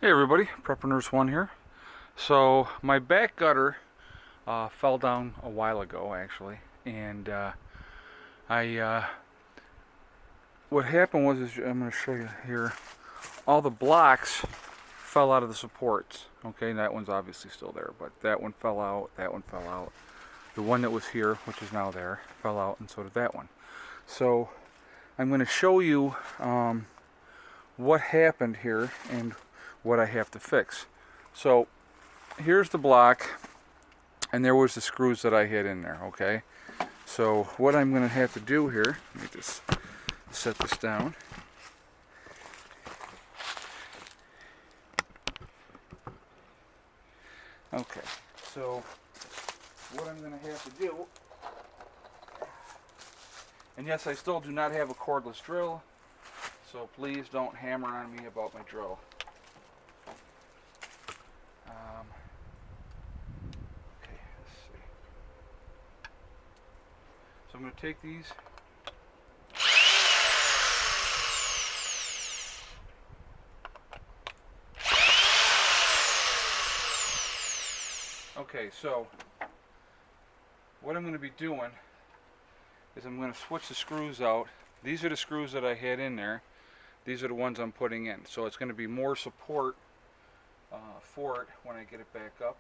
Hey everybody, Preparedness 1 here. So my back gutter fell down a while ago actually, and I what happened was I'm going to show you here. All the blocks fell out of the supports. Okay, that one's obviously still there, but that one fell out. That one fell out. The one that was here, which is now there, fell out, and so did that one. So I'm going to show you what happened here and what I have to fix. So here's the block, and there was the screws that I had in there. Okay, so what I'm going to have to do here, let me just set this down. Okay, so what I'm going to have to do, and yes, I still do not have a cordless drill, so please don't hammer on me about my drill. Okay, let's see. So I'm going to take these. Okay, so what I'm going to be doing is I'm going to switch the screws out. These are the screws that I had in there. These are the ones I'm putting in. So it's going to be more support for it when I get it back up,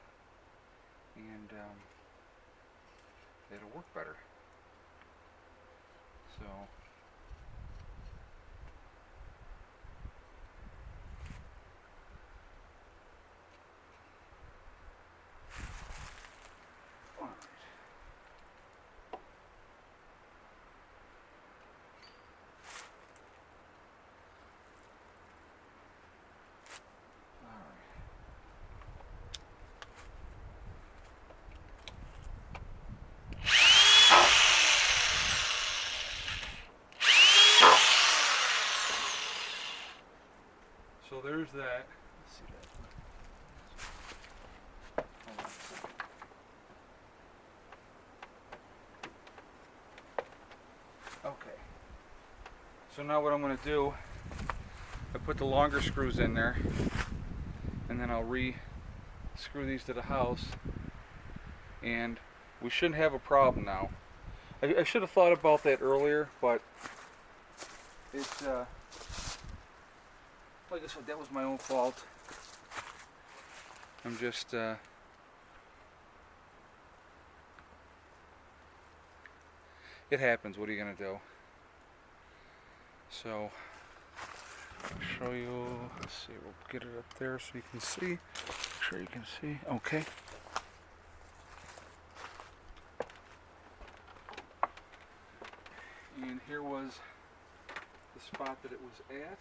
and it'll work better. So So there's that. Let's see that. Hold on a second. Okay. So now what I'm going to do, I put the longer screws in there, and then I'll re-screw these to the house, and we shouldn't have a problem now. I should have thought about that earlier, but it's like I said, that was my own fault. I'm just it happens. What are you gonna do? So I'll show you. Let's see. We'll get it up there so you can see. Make sure you can see. Okay. And here was the spot that it was at.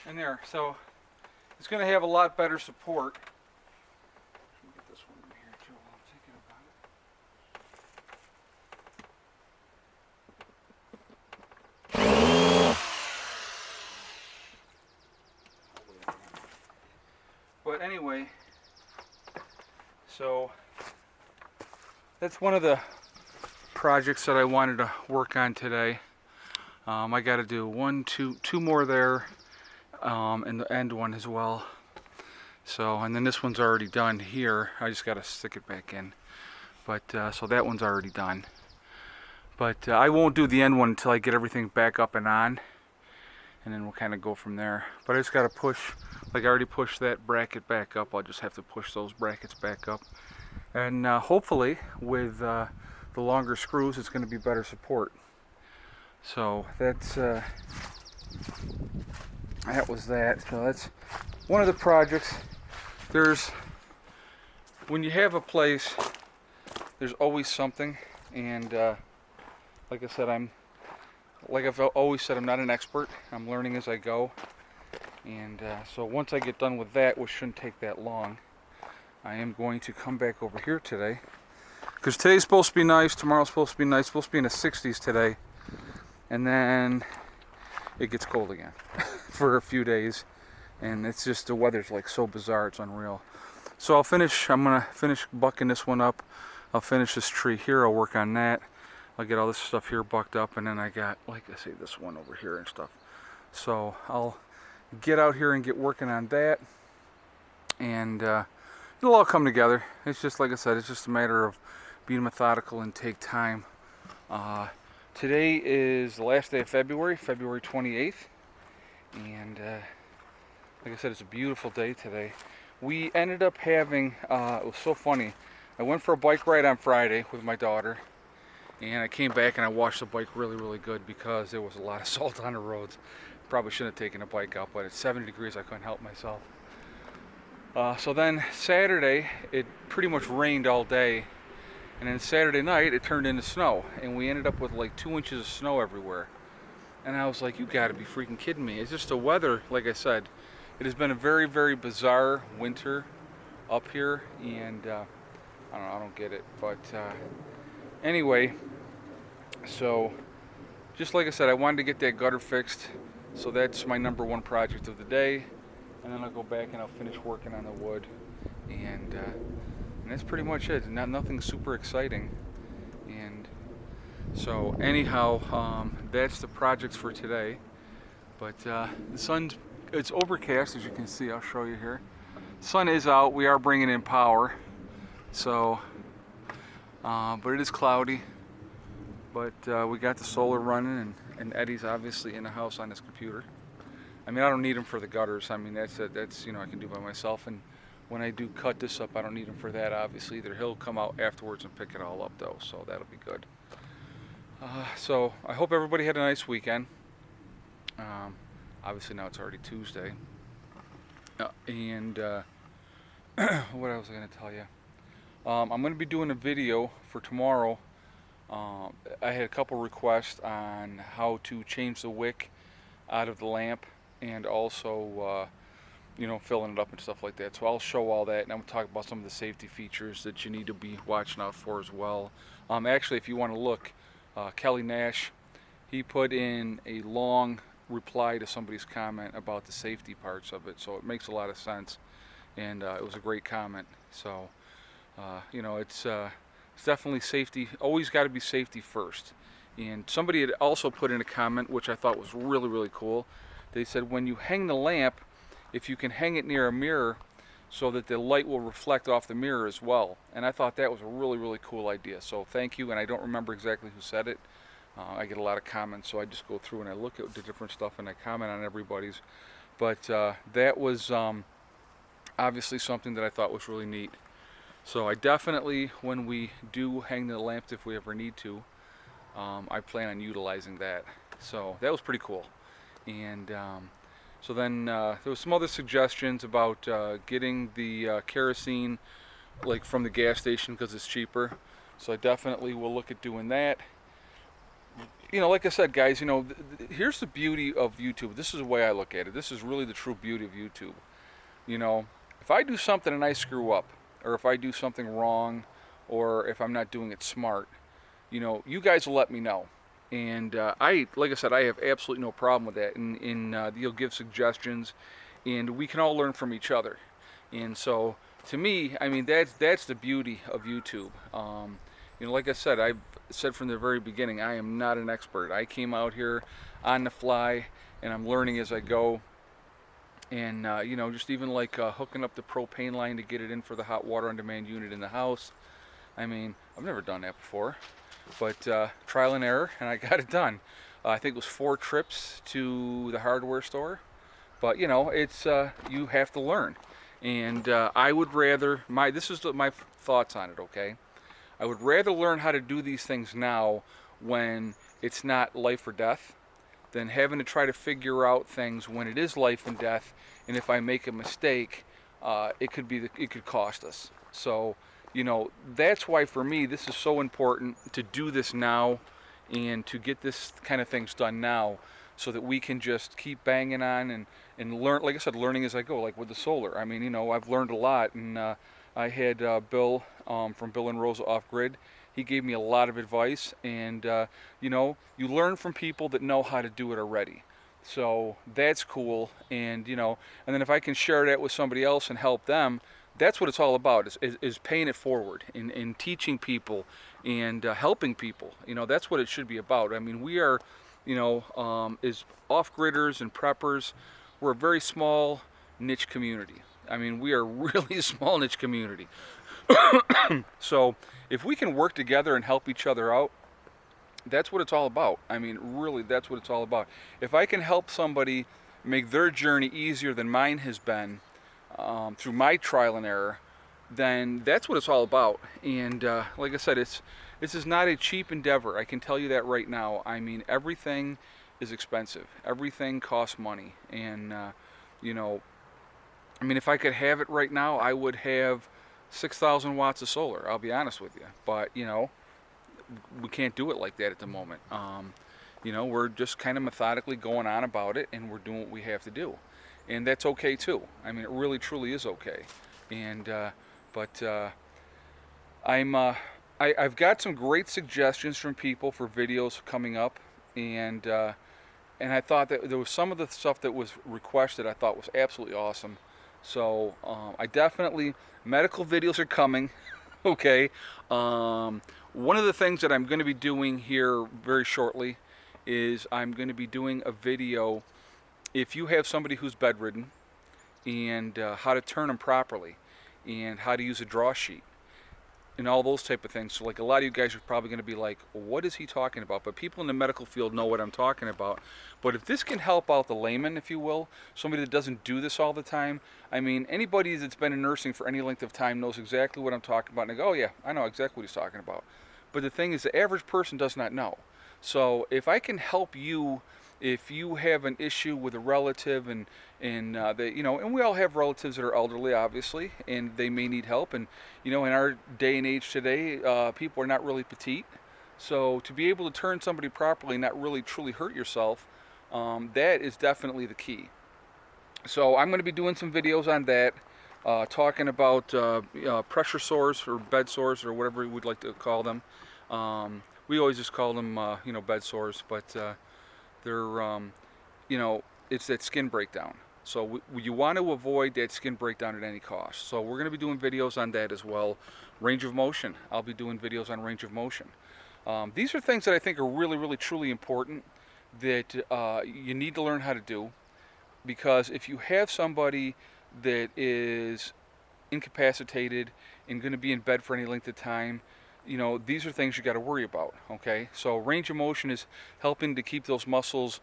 And there, so it's going to have a lot better support. Let me get this one in here too while I'm thinking about it. But anyway, so that's one of the projects that I wanted to work on today. I got to do two more there, and the end one as well. So, and then this one's already done here. I just got to stick it back in. But so that one's already done. But I won't do the end one until I get everything back up and on, and then we'll kind of go from there. But I just got to push, like I already pushed that bracket back up. I'll just have to push those brackets back up, and hopefully with the longer screws, it's going to be better support. So that's that was that. So that's one of the projects. When you have a place, there's always something, and like I said, I've always said, I'm not an expert. I'm learning as I go, and so once I get done with that, which shouldn't take that long, I am going to come back over here today, because today's supposed to be nice, tomorrow's supposed to be nice, supposed to be in the 60s today, and then it gets cold again for a few days, and it's just the weather's like so bizarre, it's unreal. So I'm gonna finish bucking this one up. I'll finish this tree here, I'll work on that. I'll get all this stuff here bucked up, and then I got, like I say, this one over here and stuff. So I'll get out here and get working on that, and it'll all come together. It's just, like I said, it's just a matter of being methodical and take time. Today is the last day of February, February 28th, and like I said, it's a beautiful day today. We ended up having, it was so funny, I went for a bike ride on Friday with my daughter, and I came back and I washed the bike really, really good because there was a lot of salt on the roads. Probably shouldn't have taken the bike out, but at 70 degrees I couldn't help myself. So then Saturday, it pretty much rained all day, and then Saturday night it turned into snow, and we ended up with like 2 inches of snow everywhere. And I was like, you gotta be freaking kidding me. It's just the weather, like I said, it has been a very, very bizarre winter up here, and I don't get it, but anyway, so just like I said, I wanted to get that gutter fixed, so that's my #1 project of the day, and then I'll go back and I'll finish working on the wood, and that's pretty much it. Nothing super exciting, and so anyhow, that's the projects for today. But the sun's, it's overcast, as you can see. I'll show you here. Sun is out. We are bringing in power, so but it is cloudy. But we got the solar running, and Eddie's obviously in the house on his computer. I mean, I don't need him for the gutters. I mean, that's you know, I can do by myself. And when I do cut this up, I don't need him for that, obviously either. He'll come out afterwards and pick it all up though, so that'll be good. So I hope everybody had a nice weekend. Obviously now it's already Tuesday. And what else was I going to tell you? I'm going to be doing a video for tomorrow. I had a couple requests on how to change the wick out of the lamp, and also you know, filling it up and stuff like that. So I'll show all that, and I'm going to talk about some of the safety features that you need to be watching out for as well. Actually, if you want to look, Kelly Nash, he put in a long reply to somebody's comment about the safety parts of it, so it makes a lot of sense, and it was a great comment. So you know, it's definitely safety. Always got to be safety first. And somebody had also put in a comment, which I thought was really, really cool. They said, when you hang the lamp, if you can hang it near a mirror so that the light will reflect off the mirror as well. And I thought that was a really, really cool idea. So thank you, and I don't remember exactly who said it. I get a lot of comments, so I just go through and I look at the different stuff and I comment on everybody's. But that was obviously something that I thought was really neat. So I definitely, when we do hang the lamp, if we ever need to, I plan on utilizing that. So that was pretty cool. And so then there was some other suggestions about getting the kerosene like from the gas station because it's cheaper. So I definitely will look at doing that. You know, like I said, guys, you know, here's the beauty of YouTube. This is the way I look at it. This is really the true beauty of YouTube. You know, if I do something and I screw up, or if I do something wrong, or if I'm not doing it smart, you know, you guys will let me know. And like I said, I have absolutely no problem with that. And you'll give suggestions, and we can all learn from each other. And so, to me, I mean, that's the beauty of YouTube. You know, like I said, I've said from the very beginning, I am not an expert. I came out here on the fly, and I'm learning as I go. And you know, just even like hooking up the propane line to get it in for the hot water on demand unit in the house. I mean, I've never done that before, but trial and error, and I got it done. I think it was 4 trips to the hardware store, but you know, it's you have to learn. And I would rather, this is my thoughts on it, okay? I would rather learn how to do these things now when it's not life or death than having to try to figure out things when it is life and death, and if I make a mistake, it could cost us. So, you know, that's why for me this is so important to do this now and to get this kind of things done now, so that we can just keep banging on and learn. Like I said, learning as I go, like with the solar. I mean, you know, I've learned a lot, and I had Bill from Bill and Rosa Off Grid. He gave me a lot of advice, and you know, you learn from people that know how to do it already. So that's cool. And and then if I can share that with somebody else and help them, that's what it's all about, is paying it forward and teaching people and helping people. That's what it should be about. I mean, we are, as off-gridders and preppers, we're a very small niche community. I mean, we are a really small niche community. So if we can work together and help each other out, that's what it's all about. I mean, really, that's what it's all about. If I can help somebody make their journey easier than mine has been, through my trial and error, then that's what it's all about. And like I said, this is not a cheap endeavor. I can tell you that right now. I mean, everything is expensive. Everything costs money. And I mean, if I could have it right now, I would have 6,000 watts of solar. I'll be honest with you. But we can't do it like that at the moment. We're just kind of methodically going on about it, and we're doing what we have to do, and that's okay too. I mean, it really truly is okay. And but I've got some great suggestions from people for videos coming up, and I thought that there was some of the stuff that was requested I thought was absolutely awesome. So I definitely, medical videos are coming. Okay. One of the things that I'm going to be doing here very shortly is I'm going to be doing a video if you have somebody who's bedridden, and how to turn them properly, and how to use a draw sheet and all those type of things. So like, a lot of you guys are probably going to be like, what is he talking about? But people in the medical field know what I'm talking about. But if this can help out the layman, if you will, somebody that doesn't do this all the time, I mean, anybody that's been in nursing for any length of time knows exactly what I'm talking about. And they go, oh yeah, I know exactly what he's talking about. But the thing is, the average person does not know. So if I can help you, if you have an issue with a relative, and and we all have relatives that are elderly, obviously, and they may need help. And in our day and age today, people are not really petite. So to be able to turn somebody properly and not really truly hurt yourself, that is definitely the key. So I'm going to be doing some videos on that, talking about pressure sores or bed sores or whatever we'd like to call them. We always just call them, bed sores, but they're, it's that skin breakdown. So you want to avoid that skin breakdown at any cost. So we're going to be doing videos on that as well. Range of motion. I'll be doing videos on range of motion. These are things that I think are really, really, truly important that you need to learn how to do, because if you have somebody that is incapacitated and going to be in bed for any length of time, these are things you got to worry about. Okay, so range of motion is helping to keep those muscles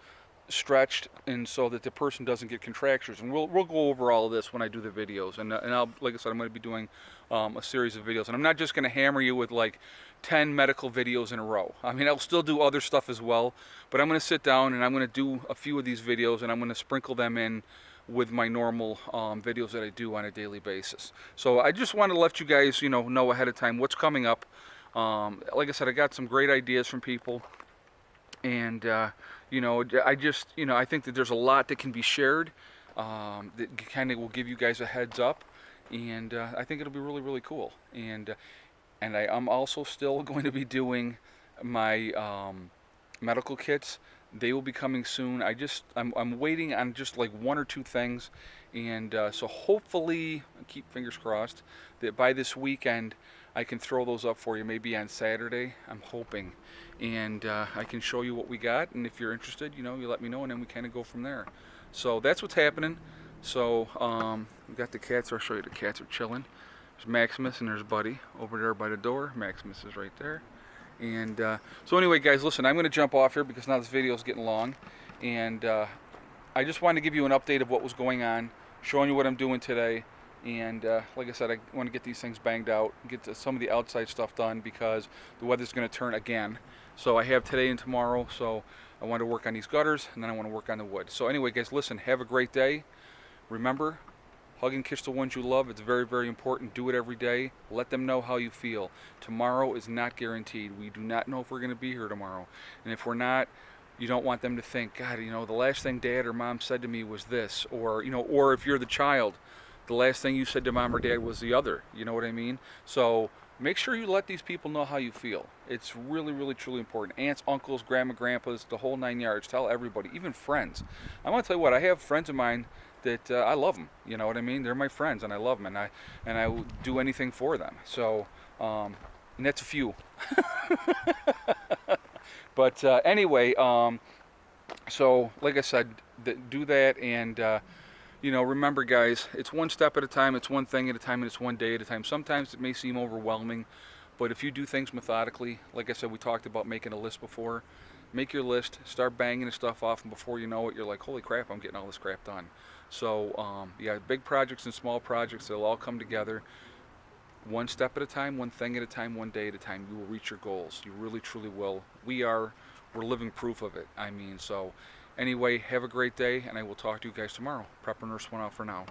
stretched, and so that the person doesn't get contractures. And we'll go over all of this when I do the videos. And I'll, like I said, I'm going to be doing a series of videos, and I'm not just going to hammer you with like 10 medical videos in a row. I mean, I'll still do other stuff as well, but I'm going to sit down and I'm going to do a few of these videos, and I'm going to sprinkle them in with my normal videos that I do on a daily basis. So I just want to let you guys know ahead of time what's coming up. Like I said, I got some great ideas from people, and I think that there's a lot that can be shared, that kind of will give you guys a heads up, and I think it'll be really, really cool. And I'm also still going to be doing my medical kits. They will be coming soon. I'm waiting on just like one or two things, and so hopefully, keep fingers crossed, that by this weekend I can throw those up for you, maybe on Saturday, I'm hoping, and I can show you what we got, and if you're interested, you let me know, and then we kind of go from there. So that's what's happening. So we got the cats. I'll show you. The cats are chilling. There's Maximus and there's Buddy over there by the door. Maximus is right there. And so anyway, guys, listen, I'm going to jump off here because now this video is getting long, and I just wanted to give you an update of what was going on, showing you what I'm doing today. And like I said, I want to get these things banged out, get some of the outside stuff done, because the weather's going to turn again. So I have today and tomorrow, so I want to work on these gutters, and then I want to work on the wood. So anyway, guys, listen, have a great day. Remember, hug and kiss the ones you love. It's very, very important. Do it every day. Let them know how you feel. Tomorrow is not guaranteed. We do not know if we're going to be here tomorrow. And if we're not, you don't want them to think, God, the last thing Dad or Mom said to me was this. Or, or if you're the child, the last thing you said to Mom or Dad was the other. You know what I mean? So make sure you let these people know how you feel. It's really, really, truly important. Aunts, uncles, grandma, grandpas, the whole 9 yards. Tell everybody, even friends. I want to tell you what, I have friends of mine that I love them. You know what I mean? They're my friends, and I love them, and I will do anything for them. So, and that's a few. But anyway, so like I said, do that, and remember, guys, it's one step at a time, it's one thing at a time, and it's one day at a time. Sometimes it may seem overwhelming, but if you do things methodically, like I said, we talked about making a list before. Make your list, start banging the stuff off, and before you know it, you're like, holy crap, I'm getting all this crap done. So, yeah, big projects and small projects, they'll all come together. One step at a time, one thing at a time, one day at a time. You will reach your goals. You really, truly will. We're living proof of it. I mean, so anyway, have a great day, and I will talk to you guys tomorrow. Prepper Nurse 1 out for now.